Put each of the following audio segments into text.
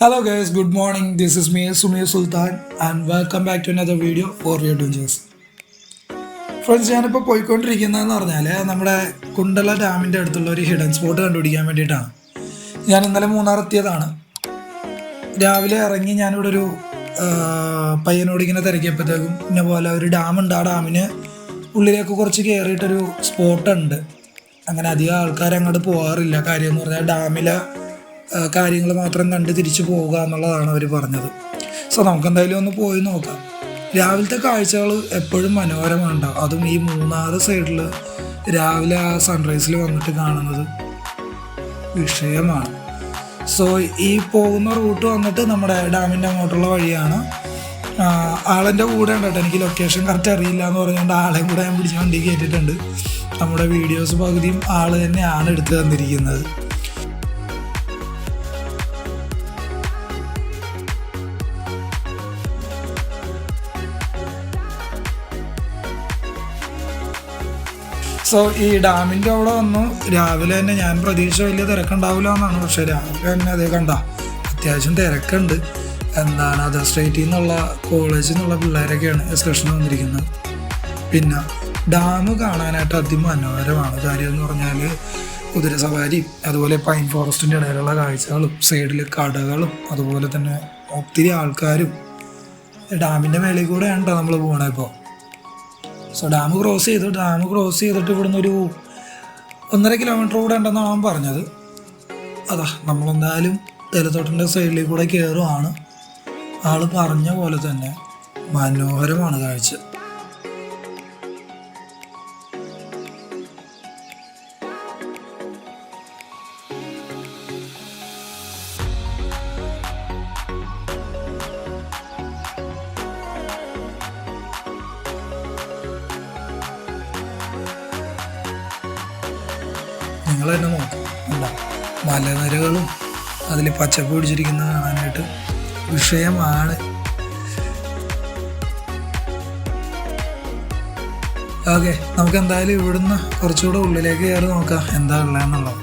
Hello guys, good morning. This is me, Sumir Sultan, and welcome back to another video for your adventures. Friends, ഞാനിപ്പോൾ പോയിക്കൊണ്ടിരിക്കുന്നതെന്ന് പറഞ്ഞാൽ നമ്മുടെ കുണ്ടല ഡാമിൻ്റെ അടുത്തുള്ള ഒരു hidden spot കണ്ടുപിടിക്കാൻ വേണ്ടിയിട്ടാണ്. ഞാൻ ഇന്നലെ മൂന്നാർ എത്തിയതാണ്. രാവിലെ ഇറങ്ങി ഞാനിവിടെ ഒരു പയ്യനോട് ഇങ്ങനെ തിരക്കിയപ്പോഴത്തേക്കും ഇന്ന പോലെ ഒരു ഡാമുണ്ട്. ആ ഡാമിന് ഉള്ളിലേക്ക് കുറച്ച് കയറിയിട്ടൊരു സ്പോട്ടുണ്ട്. അങ്ങനെ അധികം ആൾക്കാർ അങ്ങോട്ട് പോകാറില്ല. കാര്യം എന്ന് പറഞ്ഞാൽ ഡാമിലെ കാര്യങ്ങൾ മാത്രം കണ്ട് തിരിച്ചു പോവുക എന്നുള്ളതാണ് അവർ പറഞ്ഞത്. സോ നമുക്കെന്തായാലും ഒന്ന് പോയി നോക്കാം. രാവിലത്തെ കാഴ്ചകൾ എപ്പോഴും മനോഹരമാണ്. അതും ഈ മൂന്നാർ സൈഡിൽ രാവിലെ ആ സൺറൈസിൽ വന്നിട്ട് കാണുന്നത് വിഷയമാണ്. സോ ഈ പോകുന്ന റൂട്ട് വന്നിട്ട് നമ്മുടെ ഡാമിൻ്റെ അങ്ങോട്ടുള്ള വഴിയാണ്. ആളെൻ്റെ കൂടെ ഉണ്ട് കേട്ടോ. എനിക്ക് ലൊക്കേഷൻ കറക്റ്റ് അറിയില്ല എന്ന് പറഞ്ഞുകൊണ്ട് ആളെയും കൂടെ ഞാൻ പിടിച്ച് വണ്ടി കയറ്റിയിട്ടുണ്ട്. നമ്മുടെ വീഡിയോസ് പകുതിയും ആൾ തന്നെയാണ് എടുത്തു തന്നിരിക്കുന്നത്. സോ ഈ ഡാമിൻ്റെ അവിടെ വന്നു. രാവിലെ തന്നെ ഞാൻ പ്രതീക്ഷ വലിയ തിരക്കുണ്ടാവില്ല എന്നാണ്. പക്ഷേ രാവിലെ തന്നെ അതേ കണ്ട അത്യാവശ്യം തിരക്കുണ്ട്. എന്താണ് അതർ സ്റ്റേറ്റിൽ നിന്നുള്ള കോളേജിൽ നിന്നുള്ള പിള്ളേരൊക്കെയാണ് എക്സ്കർഷൻ വന്നിരിക്കുന്നത്. പിന്നെ ഡാം കാണാനായിട്ട് അതിമനോഹരമാണ്. കാര്യം എന്ന് പറഞ്ഞാൽ കുതിര സവാരിയും അതുപോലെ പൈൻ ഫോറസ്റ്റിൻ്റെ ഇടയിലുള്ള കാഴ്ചകളും സൈഡിൽ കടകളും അതുപോലെ തന്നെ ഒത്തിരി ആൾക്കാരും ഡാമിൻ്റെ മേളിൽ കൂടെയാണ് കേട്ടോ നമ്മൾ പോകണത് ഇപ്പോൾ. സോ ഡാം ക്രോസ് ചെയ്തിട്ട് ഇവിടുന്ന് ഒരു 1.5 കിലോമീറ്റർ കൂടെ ഉണ്ടെന്നാണ് അവൻ പറഞ്ഞത്. അതാ നമ്മളെന്തായാലും തേയിലത്തോട്ടൻ്റെ സൈഡിൽ കൂടെ കയറുവാണ്. ആൾ പറഞ്ഞ പോലെ തന്നെ മനോഹരമാണ് കാഴ്ച. നിങ്ങൾ തന്നെ നോക്കും, എന്താ മലനിരകളും അതിൽ പച്ചപ്പ് പിടിച്ചിരിക്കുന്നത് കാണാനായിട്ട് വിഷയമാണ്. ഓക്കെ, നമുക്ക് എന്തായാലും ഇവിടുന്ന് കുറച്ചുകൂടെ ഉള്ളിലേക്ക് കയറി നോക്കാം എന്താ ഉള്ളതെന്നുള്ളത്.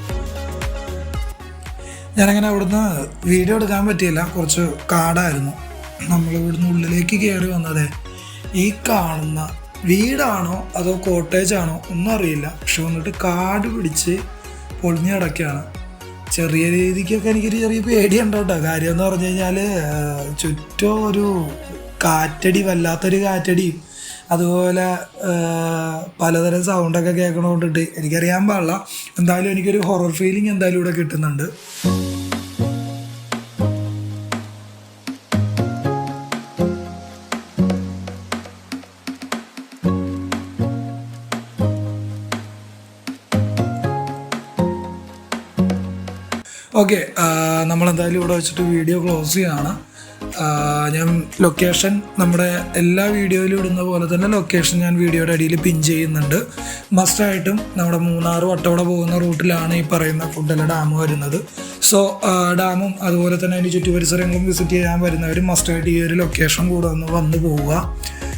ഞാനങ്ങനെ അവിടുന്ന് വീഡിയോ എടുക്കാൻ പറ്റിയില്ല, കുറച്ച് കാടായിരുന്നു. നമ്മളിവിടുന്ന് ഉള്ളിലേക്ക് കയറി വന്നത് ഈ കാണുന്ന വീടാണോ അതോ കോട്ടേജാണോ ഒന്നും അറിയില്ല. പക്ഷെ വന്നിട്ട് കാട് പിടിച്ച് പൊളിഞ്ഞ് കിടക്കുകയാണ്. ചെറിയ രീതിക്കൊക്കെ എനിക്കൊരു ചെറിയ പേടിയുണ്ട് കേട്ടോ. കാര്യം എന്ന് പറഞ്ഞു കഴിഞ്ഞാൽ ചുറ്റും ഒരു കാറ്റടി, വല്ലാത്തൊരു കാറ്റടിയും അതുപോലെ പലതരം സൗണ്ടൊക്കെ കേൾക്കണോണ്ടിട്ട് എനിക്കറിയാൻ പാടില്ല. എന്തായാലും എനിക്കൊരു ഹൊറർ ഫീലിംഗ് എന്തായാലും ഇവിടെ കിട്ടുന്നുണ്ട്. ഓക്കെ, നമ്മളെന്തായാലും ഇവിടെ വെച്ചിട്ട് വീഡിയോ ക്ലോസ് ചെയ്യുകയാണ്. ഞാൻ ലൊക്കേഷൻ നമ്മുടെ എല്ലാ വീഡിയോയിലും ഇടുന്ന പോലെ തന്നെ ലൊക്കേഷൻ ഞാൻ വീഡിയോയുടെ അടിയിൽ പിൻ ചെയ്യുന്നുണ്ട്. മസ്റ്റായിട്ടും നമ്മുടെ മൂന്നാർ വട്ടവട പോകുന്ന റൂട്ടിലാണ് ഈ പറയുന്ന കുണ്ടല ഡാം വരുന്നത്. സോ ഡാമും അതുപോലെ തന്നെ അതിൻ്റെ ചുറ്റുപരിസരങ്ങളും വിസിറ്റ് ചെയ്യാൻ വരുന്നവർ മസ്റ്റായിട്ട് ഈ ഒരു ലൊക്കേഷൻ കൂടെ വന്ന് പോവുക.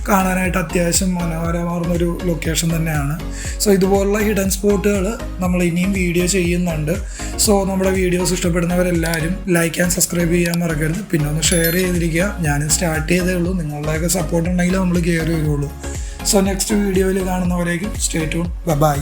കാണാനായിട്ട് അത്യാവശ്യം മനോഹരമാർന്നൊരു ലൊക്കേഷൻ തന്നെയാണ്. സോ ഇതുപോലുള്ള ഹിഡൻ സ്പോട്ടുകൾ നമ്മൾ ഇനിയും വീഡിയോ ചെയ്യുന്നുണ്ട്. സോ നമ്മുടെ വീഡിയോസ് ഇഷ്ടപ്പെടുന്നവരെല്ലാവരും ലൈക്ക് ആൻഡ് സബ്സ്ക്രൈബ് ചെയ്യാൻ മറക്കരുത്. പിന്നെ ഒന്ന് ഷെയർ ചെയ്തിരിക്കുക. ഞാനും സ്റ്റാർട്ട് ചെയ്തേ ഉള്ളൂ. നിങ്ങളുടെയൊക്കെ സപ്പോർട്ട് ഉണ്ടെങ്കിൽ നമ്മൾ കയറി വരുള്ളൂ. സോ നെക്സ്റ്റ് വീഡിയോയിൽ കാണുന്നവരേക്കും സ്റ്റേ ട്യൂൺ. ബൈ.